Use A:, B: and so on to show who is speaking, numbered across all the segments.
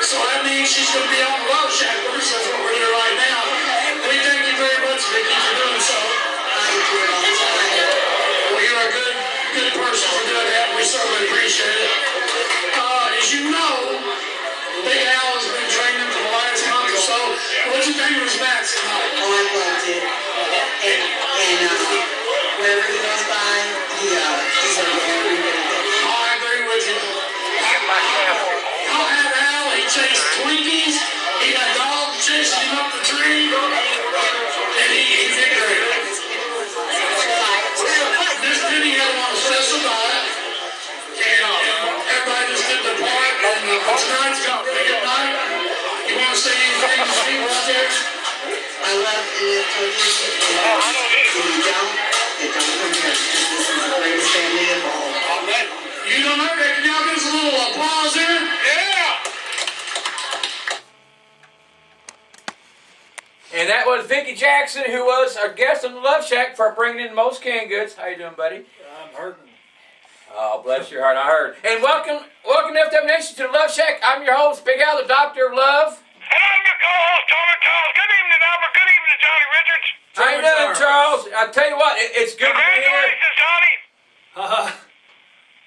A: So that means she's going to be on the Luv Shak with us. That's what we're doing right now. We thank you very much, Vicki, for doing so.
B: I do it all the time.
A: Well, you're a good person for doing that. We certainly appreciate it. As you know, Big Al has been training for the last month or so. What did you think of his match tonight?
B: Oh, I loved it. And wherever he goes by, he's going to get every bit of it.
A: Oh, I agree with you. I'll have Al. He chased Twinkies. He got dogs chasing him up the tree. And he did great. This video on a special diet. And everybody just did their part. And tonight's got a really good night. You want to say anything to people out there?
B: I love it. If you don't come here. This is the greatest family of all.
A: You don't know that. Can y'all give us a little applause here? Yeah!
C: And that was Vicki Jackson, who was our guest on the Luv Shack for bringing in the most canned goods. How you doing, buddy?
D: I'm hurting.
C: Oh, bless your heart, I heard. And welcome FW Nation to the Luv Shack. I'm your host, Big Al, the Doctor of Love.
E: And I'm your co-host, Tommy Charles. Good evening, Albert. Good evening, Johnny Richards.
C: How you doing, Charles? I tell you what, it's good to be here.
E: Congratulations, Johnny.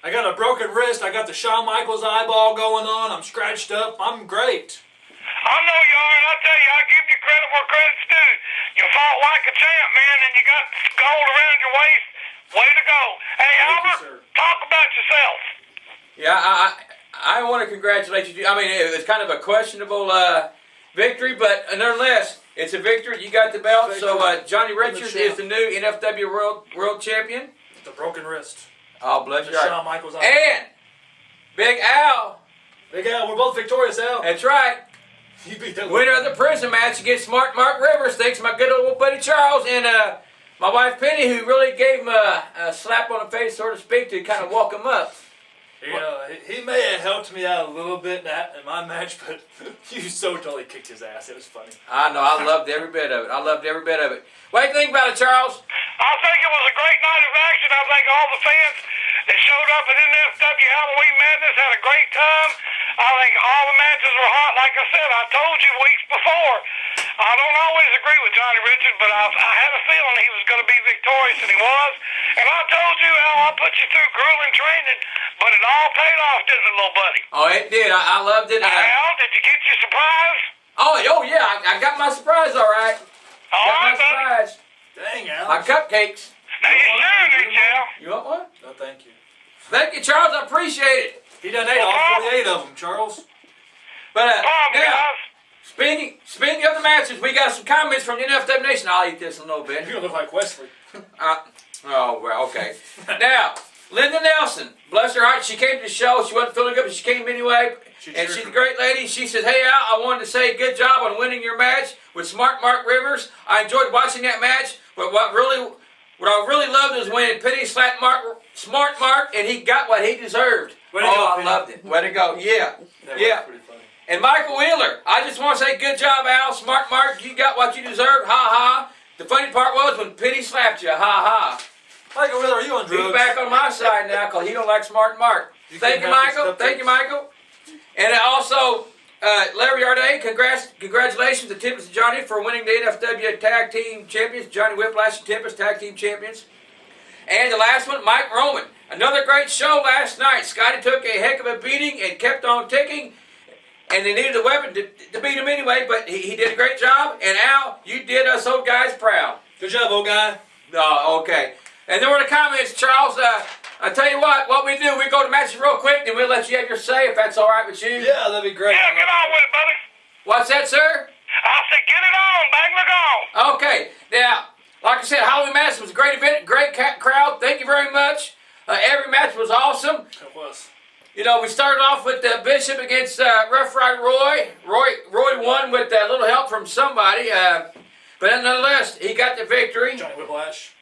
D: I got a broken wrist. I got the Shawn Michaels eyeball going on. I'm scratched up. I'm great.
E: I know you are, and I'll tell you, I give you credit where credit's due. You fought like a champ, man, and you got gold around your waist. Way to go. Hey, Albert, talk about yourself.
C: Yeah, I want to congratulate you. I mean, it was kind of a questionable victory, but nonetheless, it's a victory. You got the belt. So Johnny Richards is the new NFW World Champion.
D: The broken wrist.
C: Oh, bless
D: The
C: your heart.
D: Shawn Michaels eyeball.
C: And Big Al.
D: Big Al, we're both victorious, Al.
C: That's right.
D: You beat that
C: Winner of the prison match against Smart Mark Rivers. Thanks to my good old buddy Charles and my wife Penny, who really gave him a slap on the face, so to speak, to kind of walk him up.
D: He may have helped me out a little bit in my match, but you so totally kicked his ass. It was funny.
C: I know. I loved every bit of it. What do you think about it, Charles?
E: I think it was a great night of action. I think all the fans that showed up at NFW Halloween Madness had a great time. I think all the matches were hot. Like I said, I told you weeks before. I don't always agree with Johnny Richards, but I had a feeling he was going to be victorious, and he was. And I told you, Al, I put you through grueling training, but it all paid off, didn't it, little buddy?
C: Oh, it did. I loved it.
E: Al, did you get your surprise?
C: Oh yeah. I got my surprise, all right.
E: All right, buddy.
C: Surprise.
D: Dang, Al.
C: My cupcakes.
E: Now you sharing it, Al.
C: You want one?
D: No, thank you.
C: Thank you, Charles. I appreciate it.
D: He done ate all 48 of them, Charles.
C: But
E: Come on,
C: now,
E: guys.
C: speaking of the matches, we got some comments from the NFW Nation. I'll eat this in a little bit.
D: You're going to look like Wesley.
C: Oh, well, okay. Now, Linda Nelson, bless her heart, she came to the show. She wasn't feeling good, but she came anyway. And she's a great lady. She said, hey, Al, I wanted to say good job on winning your match with Smart Mark Rivers. I enjoyed watching that match, but what I really loved was when Penny slapped Smart Mark, and he got what he deserved.
D: Way to go,
C: I
D: Penny.
C: loved it. Way to go. Yeah.
D: That
C: Yeah.
D: was pretty funny.
C: And Michael Wheeler, I just want to say good job, Al. Smart Mark, you got what you deserved. Ha ha. The funny part was when Penny slapped you. Ha ha.
D: Michael Wheeler, are you on drugs?
C: He's back on my side now because he don't like Smart Mark. Thank you, Michael. Thank you, Michael. And also, Larry Arday, congratulations to Tempest and Johnny for winning the NFW Tag Team Champions. Johnny Whiplash and Tempest Tag Team Champions. And the last one, Mike Roman. Another great show last night. Scotty took a heck of a beating and kept on ticking. And they needed a weapon to beat him anyway, but he did a great job. And Al, you did us old guys proud.
D: Good job, old guy.
C: Oh, okay. And there were the comments, Charles. I tell you what we do, we go to matches real quick, then we'll let you have your say if that's all right with you.
D: Yeah, that'd be great.
E: Yeah, get on with it, buddy.
C: What's that, sir?
E: I said get it on, bang the gong.
C: Okay. Now, like I said, Halloween Madness was a great event, great crowd. Thank you very much. Every match was awesome.
D: It was.
C: You know, we started off with Bishop against Rough Rider Roy. Roy won with a little help from somebody. But nonetheless, he got the victory.
D: Johnny Whiplash.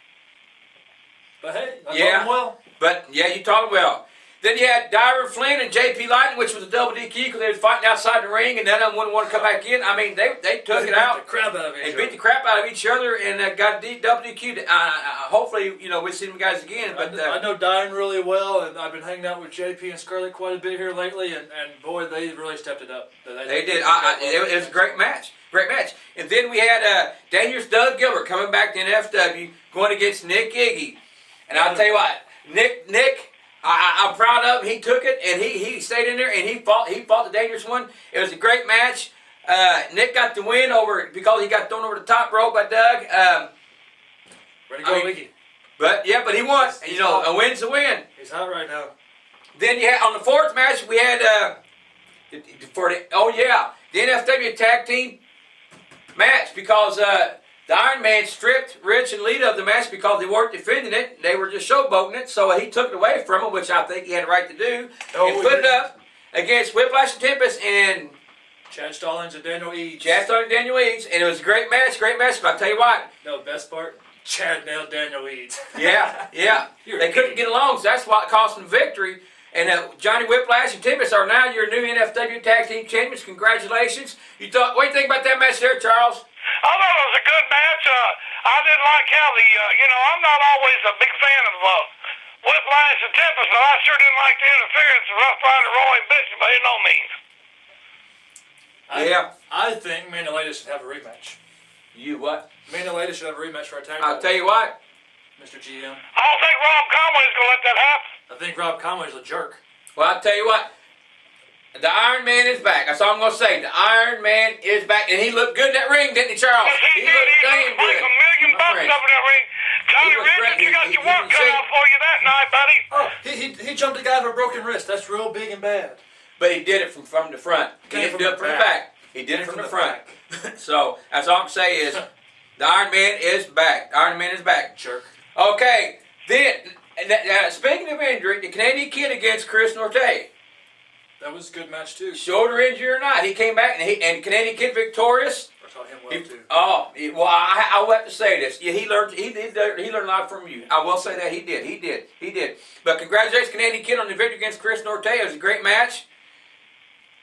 D: But hey, I
C: Yeah.
D: told him well.
C: But, yeah, you taught him well. Then you had Dyron Flynn and J.P. Lightning, which was a double DQ because they was fighting outside the ring, and none of them wouldn't want to come back in. I mean, they took it out.
D: The crap out of
C: And beat the crap out of each other and got double DQ'd. Hopefully, we'll see them guys again. But
D: I know Diane really well, and I've been hanging out with JP and Scarlett quite a bit here lately, and boy, they really stepped it up.
C: they did. It was a great match. Great match. And then we had dangerous Doug Gilbert coming back to NFW going against Nick Iggy. And I'll tell you what, Nick, I'm proud of him. He took it and he stayed in there and he fought the dangerous one. It was a great match. Nick got the win over because he got thrown over the top rope by Doug.
D: Ready to go, Iggy.
C: But he won. A win's a win.
D: He's hot right now.
C: Then you had on the fourth match we had the NFW tag team match because the Iron Man stripped Rich and Lita of the match because they weren't defending it. They were just showboating it, so he took it away from them, which I think he had a right to do, and put it up against Whiplash and Tempest and
D: Chad Stallings and Daniel Eads.
C: And it was a great match, but I'll tell you what.
D: No, best part, Chad nailed Daniel Eads.
C: Yeah. They couldn't get along, so that's what cost them victory. And Johnny Whiplash and Tempest are now your new NFW Tag Team Champions. Congratulations. What do you think about that match there, Charles?
E: I thought it was a good match. I didn't like how I'm not always a big fan of Whiplash and Tempest, but I sure didn't like the interference of Rough Rider Roy Bishop by no means.
D: I think me and Elena should have a rematch.
C: You what?
D: Me and Elena should have a rematch for our tag.
C: I'll tell you what.
D: Mr. GM.
E: I don't think Rob Conway's going to let that happen.
D: I think Rob Conway's a jerk.
C: Well, I'll tell you what. The Iron Man is back. That's all I'm going to say. The Iron Man is back. And he looked good in that ring, didn't he, Charles?
E: Yes, he did.
C: looked
E: He
C: damn
E: looked like $1 million up in that ring. Johnny
C: was
E: Richards,
C: great.
E: you got your work cut out for you that night, buddy.
D: Oh, he jumped a guy with a broken wrist. That's real big and bad.
C: But he did it from the front. He didn't do it from the back. He did it from the front. So, that's all I'm saying is the Iron Man is back. The Iron Man is back.
D: Jerk.
C: Okay. Then, speaking of injury, the Canadian Kid against Chris Norte.
D: That was a good match too.
C: Shoulder injury or not, he came back and Canadian Kid victorious.
D: I taught him well too.
C: I will have to say this. Yeah, he learned a lot from you. I will say that he did. But congratulations, Canadian Kid, on the victory against Chris Norte. It was a great match.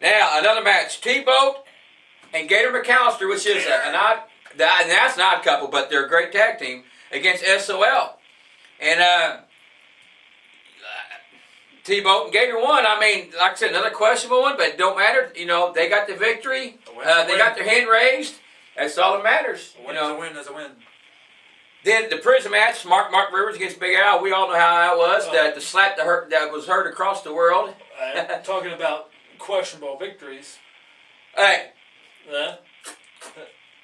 C: Now another match: T-Boat and Gator McAllister, which is and that's an odd couple, but they're a great tag team against SOL. And T-Boat and Gator won. I mean, like I said, another questionable one, but it don't matter. They got the victory. They got their hand raised. That's all that matters.
D: A win is a win.
C: Then the prison match, Mark Rivers against Big Al. We all know how that was. The slap that was heard across the world.
D: Talking about questionable victories.
C: Hey,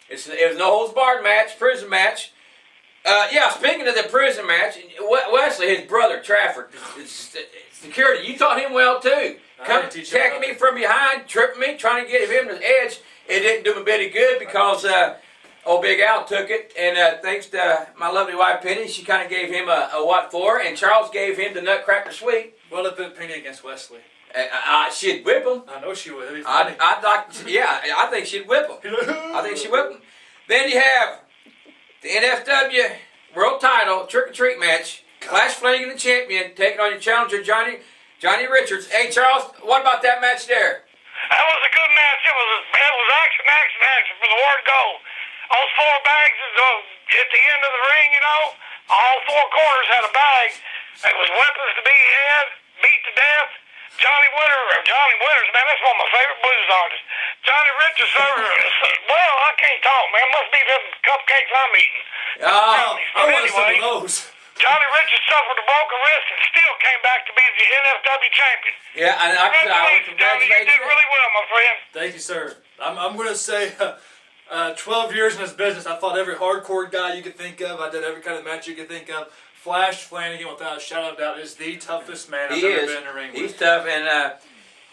C: it was no holds barred match, prison match. Speaking of the prison match, Wesley, his brother Trafford, security. You taught him well too. Come attacking me from behind, tripping me, trying to get him to the edge. It didn't do him a bit of good because old Big Al took it, and thanks to my lovely wife Penny, she kind of gave him a what for, and Charles gave him the Nutcracker Sweet.
D: Well, it put Penny against Wesley.
C: She'd whip him.
D: I know she would.
C: I think she'd whip him. Then you have the NFW World Title Trick or Treat match. Flash Flanagan, the champion, taking on your challenger Johnny Richards. Hey Charles, what about that match there?
E: That was a good match. It was action for the word go. Those 4 bags at the end of the ring, all 4 corners had a bag. It was weapons to be had, beat to death. Johnny Winters, man, that's one of my favorite blues artists. Johnny Richards, well, I can't talk, man. Must be them cupcakes I'm eating.
D: I want some of those.
E: Johnny Richards suffered a broken wrist and still came back to be the NFW champion.
C: Yeah, and
E: congratulations, Johnny. You did really well, my friend.
D: Thank you, sir. I'm going to say 12 years in this business, I fought every hardcore guy you could think of. I did every kind of match you could think of. Flash Flanagan, without a shadow of doubt, is the toughest man I've ever been in the ring with.
C: He's tough, and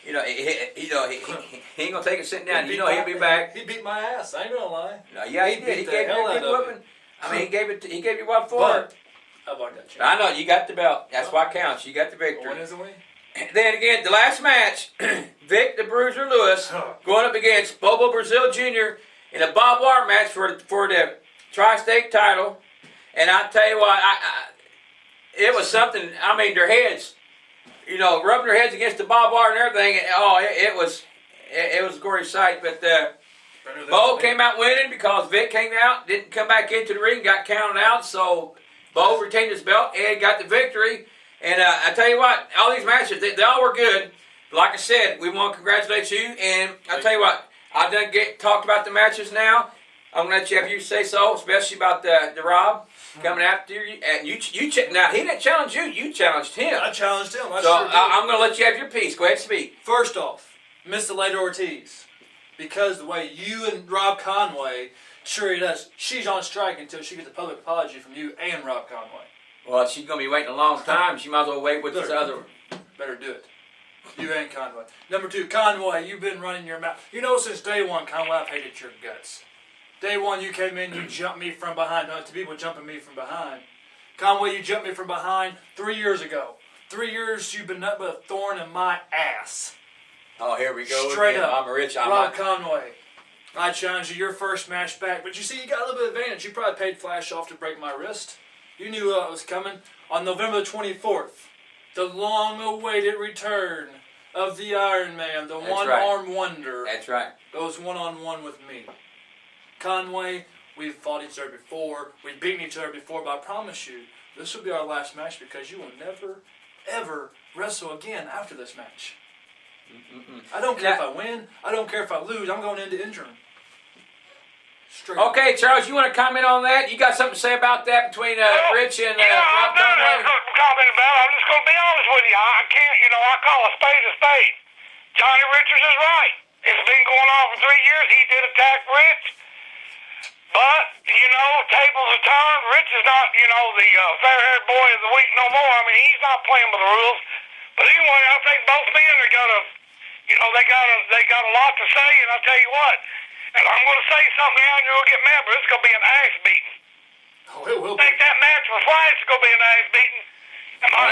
C: he ain't gonna take it sitting down. He'll be back.
D: He beat my ass. I ain't gonna lie.
C: No, yeah, he did. He gave you a good whooping. I mean, he gave you what for?
D: But how about that?
C: I know you got the belt. That's what counts. You got the victory.
D: A win is a win.
C: Then again, the last match, Vic the Bruiser Lewis going up against Bobo Brazil Jr. in a barbed wire match for the tri-state title. And I tell you what, it was something. I mean, their heads. rubbing their heads against the barbed wire and everything. And, it was a glorious sight. But Bo came out winning because Vic came out, didn't come back into the ring, got counted out. So Bo retained his belt and got the victory. And I tell you what, all these matches, they all were good. Like I said, we want to congratulate you. And I tell you what, I done talked about the matches now. I'm going to let you have you say so, especially about the Rob coming after you. And now, he didn't challenge you. You challenged him.
D: I challenged him.
C: I'm going to let you have your piece. Go ahead and speak.
D: First off, Miss Lady Ortiz. Because the way you and Rob Conway treated us, she's on strike until she gets a public apology from you and Rob Conway.
C: Well, she's going to be waiting a long time. She might as well wait with this other one.
D: Better do it. You and Conway. Number 2, Conway, you've been running your mouth. Since day one, Conway, I've hated your guts. Day one, you came in, you jumped me from behind. Not to people jumping me from behind. Conway, you jumped me from behind 3 years ago. 3 years you've been nothing but a thorn in my ass.
C: Oh, here we go.
D: Straight
C: again.
D: up.
C: I'm rich.
D: Rob Conway, I challenged you your first match back. But you see, you got a little bit of advantage. You probably paid Flash off to break my wrist. You knew it was coming. On November the 24th, the long-awaited return of the Iron Man, the one-armed wonder.
C: That's right.
D: Goes one-on-one with me. Conway, we've fought each other before. We've beaten each other before, but I promise you, this will be our last match because you will never, ever wrestle again after this match. I don't care if I win. I don't care if I lose. I'm going into interim. Straight
C: okay, Charles, you want to comment on that? You got something to say about that between Rich and Rob Conway?
E: I'm not comment about it. I'm just going to be honest with you. I can't, I call a spade a spade. Johnny Richards is right. It's been going on for 3 years. He did attack Rich. But, tables have turned. Rich is not, the fair-haired boy of the week no more. I mean, he's not playing by the rules. But anyway, I think both men are going to, they got a lot to say. And I'll tell you what, and I'm going to say something now and you're going to get mad, but it's going to be an ass beating.
D: Oh, it will
E: I think that match with Flash is going to be an ass beating. Am I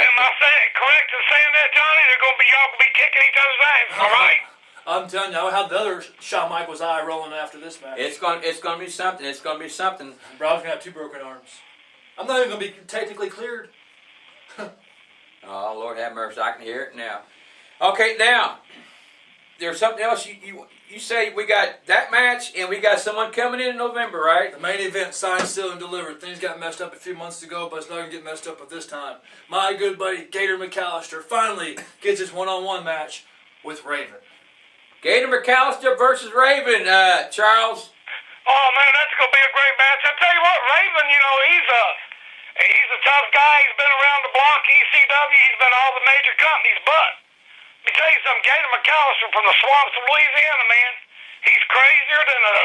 E: correct in saying that, Johnny? Y'all going to be kicking each other's ass, all right?
D: I'm telling you, I had the other Shawn Michaels eye rolling after this match.
C: It's going to be something. It's going to be something.
D: Rob's going to have 2 broken arms. I'm not even going to be technically cleared.
C: Oh, Lord have mercy. I can hear it now. Okay, now, there's something else. You say we got that match and we got someone coming in November, right?
D: The main event, signed, sealed, and delivered. Things got messed up a few months ago, but it's not going to get messed up at this time. My good buddy, Gator McAllister, finally gets his one-on-one match with Raven.
C: Gator McAllister versus Raven, Charles.
E: Oh, man, that's going to be a great match. I tell you what, Raven, he's a tough guy. He's been around the block, ECW. He's been all the major companies. But let me tell you something, Gator McAllister from the swamps of Louisiana, man. He's crazier than a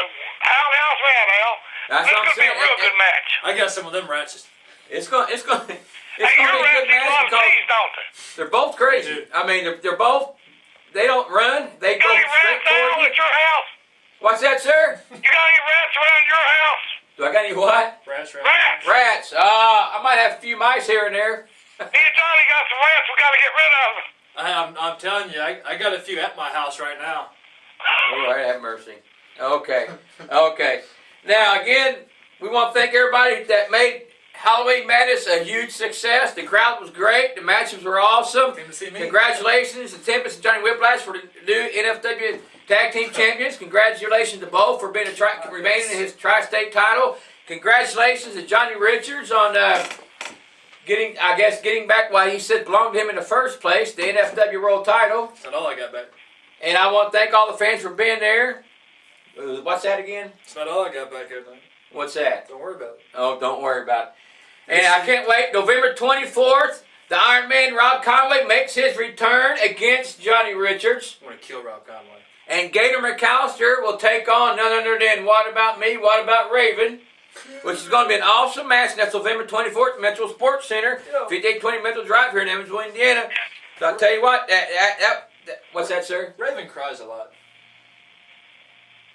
E: outhouse rat, Al.
C: That's what I'm
E: going to be a real good match.
D: I got some of them rats.
C: It's going to be a good
E: rats
C: match
E: love cheese, don't they?
C: they're both crazy. I mean, they're both. They don't run. They go
E: got any
C: straight
E: rats out
C: forward.
E: at your house?
C: What's that, sir?
E: You got any rats around your house?
C: Do I got any what?
D: Rats.
C: Rats. I might have a few mice here and there.
E: Me and Johnny got some rats we got to get rid of.
D: I'm telling you, I got a few at my house right now.
C: Oh, Lord have mercy. Okay. Now, again, we want to thank everybody that made Halloween Madness a huge success. The crowd was great. The matches were awesome.
D: Came to see me.
C: Congratulations to Tempest and Johnny Whiplash for the new NFW Tag Team Champions. Congratulations to Bo for being remaining in his tri-state title. Congratulations to Johnny Richards on getting back what he said belonged to him in the first place, the NFW World title.
D: That's not all I got back.
C: And I want to thank all the fans for being there. What's that again?
D: That's not all I got back there, man.
C: What's that?
D: Don't worry about it.
C: Oh, don't worry about it. And I can't wait. November 24th, the Iron Man Rob Conway makes his return against Johnny Richards.
D: I'm going to kill Rob Conway.
C: And Gator McAllister will take on none other than What About Me, What About Raven, which is going to be an awesome match. And that's November 24th at Metro Sports Center, 5820 Metro Drive here in Evansville, Indiana. So I'll tell you what, what's that, sir?
D: Raven cries a lot.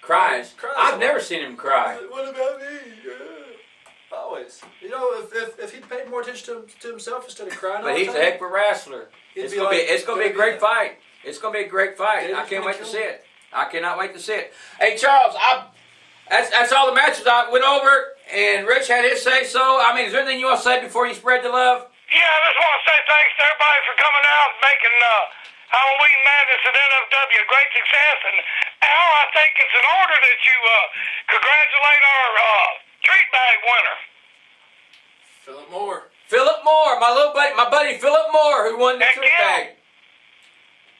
C: Cries?
D: Cries a
C: I've
D: lot.
C: never seen him cry.
D: What about me? Always. If he paid more attention to himself instead of crying all
C: But
D: the
C: he's a
D: time,
C: heck of a wrestler. It's going to be a great fight. It's going to be a great fight. I can't wait to see it. I cannot wait to see it. Hey, Charles, that's all the matches I went over, and Rich had his say so. I mean, is there anything you want to say before you spread the love?
E: Yeah, I just want to say thanks to everybody for coming out and making Halloween Madness at NFW a great success. And Al, I think it's in order that you congratulate our treat bag winner.
D: Philip Moore.
C: Philip Moore, my buddy Philip Moore, who won the treat bag.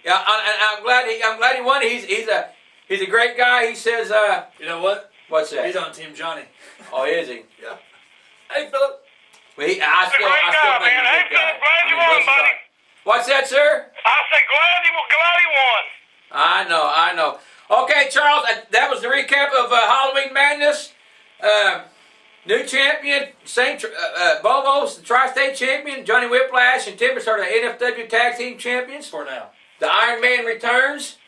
C: Yeah, I'm glad he won. He's a great guy. He says,
D: You know what?
C: what's that?
D: He's on Team Johnny.
C: Oh, is he?
D: Yeah. Hey, Philip.
C: Well,
E: He's a great guy, man. Hey, Philip, glad you won, buddy.
C: What's that, sir?
E: I said glad he won.
C: I know. Okay, Charles, that was the recap of Halloween Madness. New champion, Bobo's the Tri-State champion. Johnny Whiplash and Timbers are the NFW Tag Team champions.
D: For now.
C: The Iron Man returns.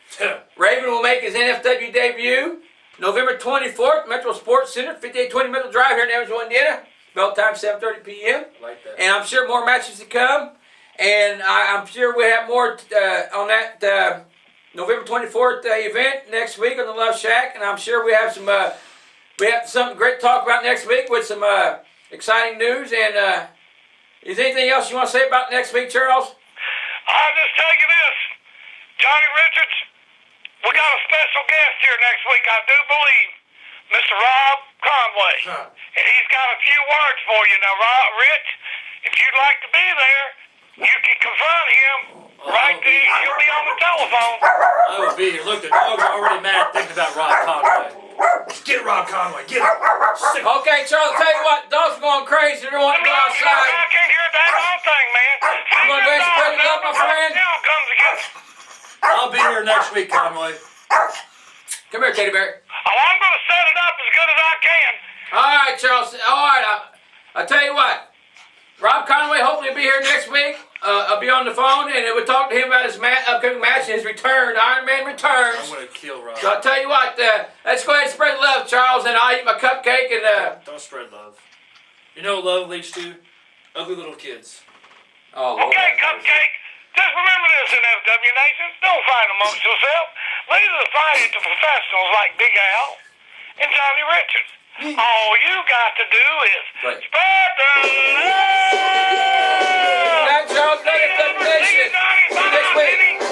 C: Raven will make his NFW debut. November 24th, Metro Sports Center, 5820 Metro Drive here in Evansville, Indiana. Bell time 7:30 p.m.
D: Like that.
C: And I'm sure more matches to come. And I'm sure we have more on that November 24th event next week on the Luv Shak. And I'm sure we have something great to talk about next week with some exciting news. And is there anything else you want to say about next week, Charles?
E: I'll just tell you this, Johnny Richards, we got a special guest here next week, I do believe, Mr. Rob Conway. And he's got a few words for you. Now, Rich, if you'd like to be there, you can confront him right there. He'll be on the telephone.
D: I will be here. Look, the dog's already mad thinking about Rob Conway. Get Rob Conway. Get him.
C: Okay, Charles, I'll tell you what, dogs are going crazy. They want to go outside.
E: I can't hear that whole thing, man.
C: I'm going to go spread it up, my friend.
E: Now comes against.
D: I'll be here next week, Conway.
C: Come here, Teddy Bear.
E: Oh, I'm going to set it up as good as I can.
C: All right, Charles. All right, I'll tell you what. Rob Conway hopefully will be here next week. I'll be on the phone, and we'll talk to him about his upcoming match and his return. Iron Man returns.
D: I'm going to kill Rob.
C: So I'll tell you what, let's go ahead and spread love, Charles, and I'll eat my cupcake. And
D: Don't spread love. You know what love leads to? Ugly little kids.
C: Oh, Lord,
E: Okay, Cupcake. Just remember this, NFW Nation. Don't fight amongst yourself. Leave the fighting to professionals like Big Al and Johnny Richards. All you got to do is spread the love.
C: That's Charles, NFW Nation. See you next week.